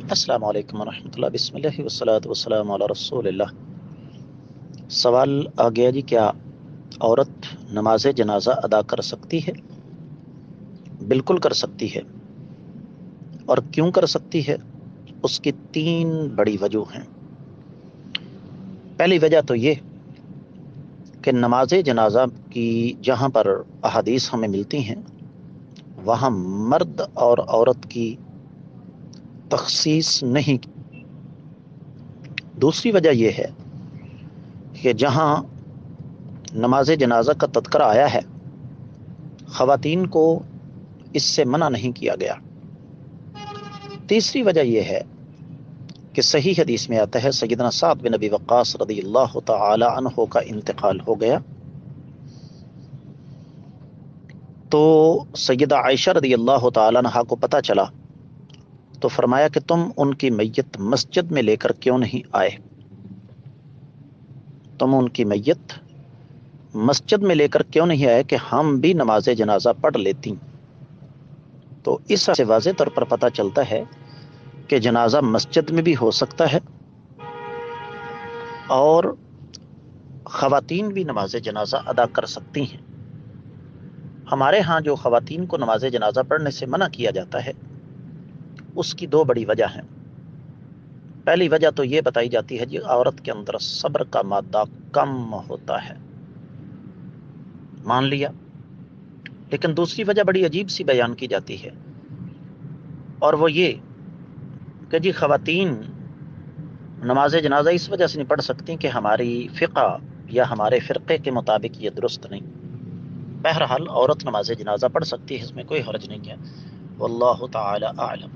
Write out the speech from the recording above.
السلام علیکم ورحمۃ اللہ، بسم اللہ والصلاۃ والسلام علی رسول اللہ۔ سوال آ گیا جی، کیا عورت نماز جنازہ ادا کر سکتی ہے؟ بالکل کر سکتی ہے۔ اور کیوں کر سکتی ہے؟ اس کی تین بڑی وجوہ ہیں۔ پہلی وجہ تو یہ کہ نماز جنازہ کی جہاں پر احادیث ہمیں ملتی ہیں وہاں مرد اور عورت کی تخصیص نہیں۔ دوسری وجہ یہ ہے کہ جہاں نماز جنازہ کا تذکرہ آیا ہے خواتین کو اس سے منع نہیں کیا گیا۔ تیسری وجہ یہ ہے کہ صحیح حدیث میں آتا ہے سیدنا سعد بن ابی وقاص رضی اللہ تعالی عنہ کا انتقال ہو گیا تو سیدہ عائشہ رضی اللہ تعالی عنہ کو پتہ چلا تو فرمایا کہ تم ان کی میت مسجد میں لے کر کیوں نہیں آئے؟ تم ان کی میت مسجد میں لے کر کیوں نہیں آئے کہ ہم بھی نماز جنازہ پڑھ لیتی؟ تو اس سے واضح طور پر پتہ چلتا ہے کہ جنازہ مسجد میں بھی ہو سکتا ہے اور خواتین بھی نماز جنازہ ادا کر سکتی ہیں۔ ہمارے ہاں جو خواتین کو نماز جنازہ پڑھنے سے منع کیا جاتا ہے اس کی دو بڑی وجہ ہیں۔ پہلی وجہ تو یہ بتائی جاتی ہے جی، عورت کے اندر صبر کا مادہ کم ہوتا ہے، مان لیا۔ لیکن دوسری وجہ بڑی عجیب سی بیان کی جاتی ہے، اور وہ یہ کہ جی خواتین نماز جنازہ اس وجہ سے نہیں پڑھ سکتی کہ ہماری فقہ یا ہمارے فرقے کے مطابق یہ درست نہیں۔ بہرحال عورت نماز جنازہ پڑھ سکتی ہے، اس میں کوئی حرج نہیں ہے۔ واللہ تعالی اعلم۔